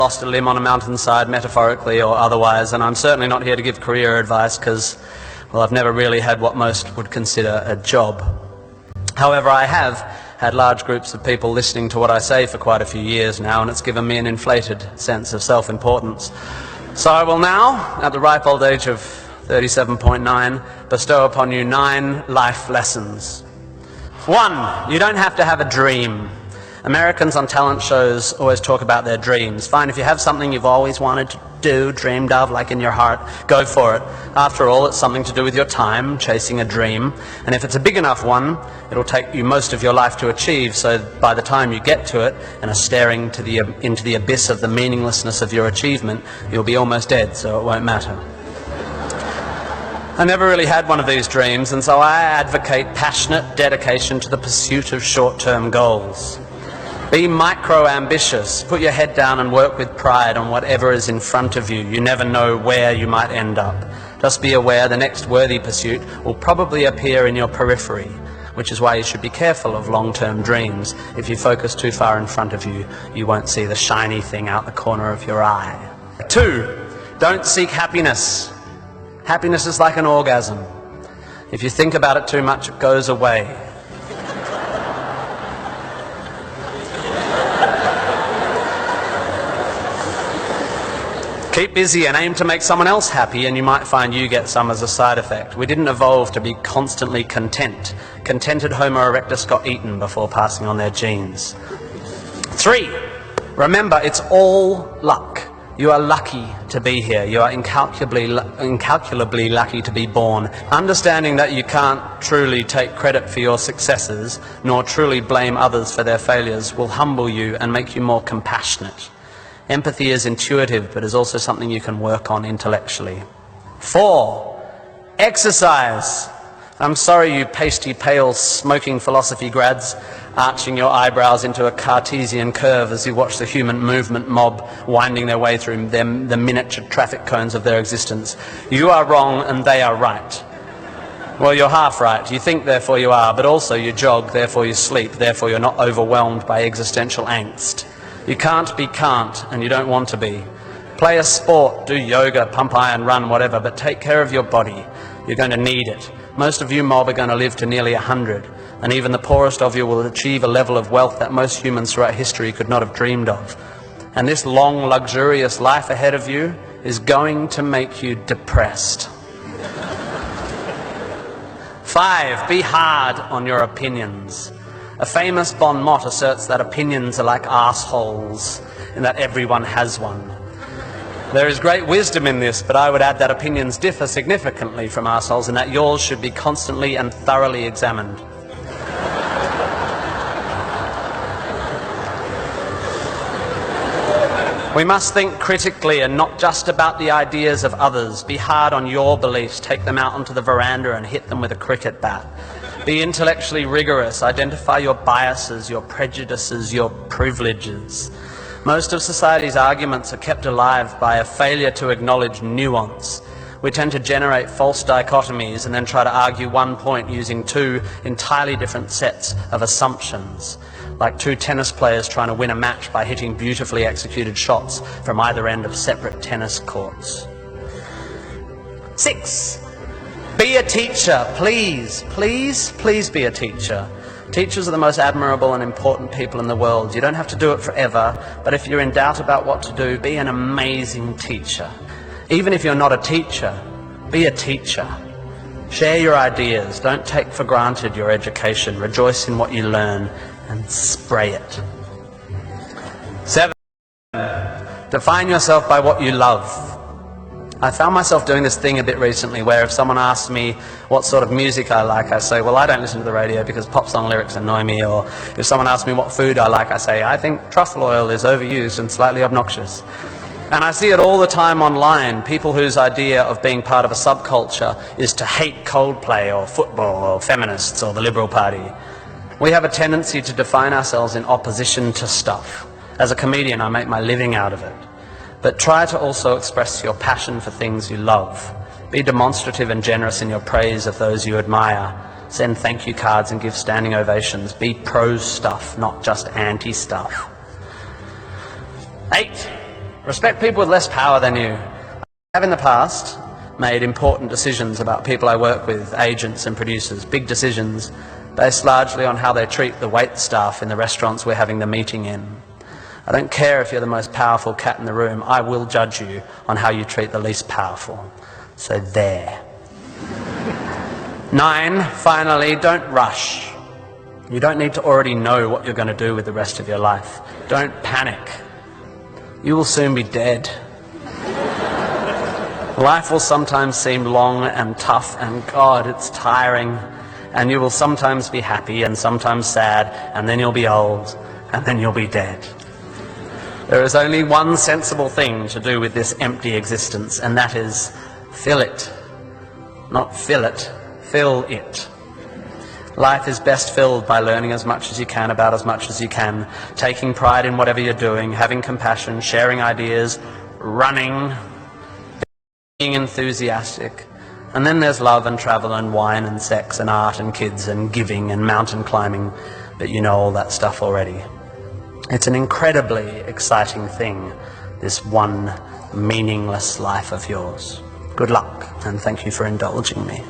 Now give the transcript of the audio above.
lost a limb on a mountainside, metaphorically or otherwise, and I'm certainly not here to give career advice because, well, I've never really had what most would consider a job. However, I have had large groups of people listening to what I say for quite a few years now, and it's given me an inflated sense of self-importance. So I will now, at the ripe old age of 37.9, bestow upon you 9 life lessons. 1, you don't have to have a dream. Americans on talent shows always talk about their dreams. Fine, if you have something you've always wanted to do, dreamed of, like in your heart, go for it. After all, it's something to do with your time, chasing a dream. And if it's a big enough one, it'll take you most of your life to achieve, so by the time you get to it and are staring into the abyss of the meaninglessness of your achievement, you'll be almost dead, so it won't matter. I never really had one of these dreams, and so I advocate passionate dedication to the pursuit of short-term goals. Be micro-ambitious. Put your head down and work with pride on whatever is in front of you. You never know where you might end up. Just be aware the next worthy pursuit will probably appear in your periphery, which is why you should be careful of long-term dreams. If you focus too far in front of you, you won't see the shiny thing out the corner of your eye. 2, don't seek happiness. Happiness is like an orgasm. If you think about it too much, it goes away. Keep busy and aim to make someone else happy, and you might find you get some as a side effect. We didn't evolve to be constantly content. Contented Homo erectus got eaten before passing on their genes. 3, remember, it's all luck. You are lucky to be here. You are incalculably lucky to be born. Understanding that you can't truly take credit for your successes, nor truly blame others for their failures, will humble you and make you more compassionate. Empathy is intuitive, but is also something you can work on intellectually. 4, exercise. I'm sorry, you pasty, pale, smoking philosophy grads, arching your eyebrows into a Cartesian curve as you watch the human movement mob winding their way through the miniature traffic cones of their existence. You are wrong and they are right. Well, you're half right. You think, therefore you are, but also you jog, therefore you sleep, therefore you're not overwhelmed by existential angst. You can't be can't, and you don't want to be. Play a sport, do yoga, pump iron, run, whatever, but take care of your body. You're going to need it. Most of you mob are going to live to nearly 100, and even the poorest of you will achieve a level of wealth that most humans throughout history could not have dreamed of. And this long, luxurious life ahead of you is going to make you depressed. 5, be hard on your opinions. A famous bon mot asserts that opinions are like arseholes, and that everyone has one. There is great wisdom in this, but I would add that opinions differ significantly from arseholes, and that yours should be constantly and thoroughly examined. We must think critically and not just about the ideas of others. Be hard on your beliefs. Take them out onto the veranda and hit them with a cricket bat. Be intellectually rigorous. Identify your biases, your prejudices, your privileges. Most of society's arguments are kept alive by a failure to acknowledge nuance. We tend to generate false dichotomies and then try to argue one point using 2 entirely different sets of assumptions, like 2 tennis players trying to win a match by hitting beautifully executed shots from either end of separate tennis courts. 6. Be a teacher, please, please, please be a teacher. Teachers are the most admirable and important people in the world. You don't have to do it forever, but if you're in doubt about what to do, be an amazing teacher. Even if you're not a teacher, be a teacher. Share your ideas. Don't take for granted your education. Rejoice in what you learn and spray it. 7. Define yourself by what you love. I found myself doing this thing a bit recently where if someone asks me what sort of music I like, I say, well, I don't listen to the radio because pop song lyrics annoy me. Or if someone asks me what food I like, I say, I think truffle oil is overused and slightly obnoxious. And I see it all the time online, people whose idea of being part of a subculture is to hate Coldplay or football or feminists or the Liberal Party. We have a tendency to define ourselves in opposition to stuff. As a comedian, I make my living out of it. But try to also express your passion for things you love. Be demonstrative and generous in your praise of those you admire. Send thank you cards and give standing ovations. Be pro stuff, not just anti stuff. 8. Respect people with less power than you. I have in the past made important decisions about people I work with, agents and producers, big decisions, based largely on how they treat the wait staff in the restaurants we're having the meeting in. I don't care if you're the most powerful cat in the room, I will judge you on how you treat the least powerful. So there. 9, finally, don't rush. You don't need to already know what you're going to do with the rest of your life. Don't panic. You will soon be dead. Life will sometimes seem long and tough, and God, it's tiring. And you will sometimes be happy and sometimes sad, and then you'll be old, and then you'll be dead. There is only one sensible thing to do with this empty existence, and that is fill it. Not fill it, fill it. Life is best filled by learning as much as you can about as much as you can, taking pride in whatever you're doing, having compassion, sharing ideas, running, being enthusiastic. And then there's love and travel and wine and sex and art and kids and giving and mountain climbing, but you know all that stuff already. It's an incredibly exciting thing, this one meaningless life of yours. Good luck, and thank you for indulging me.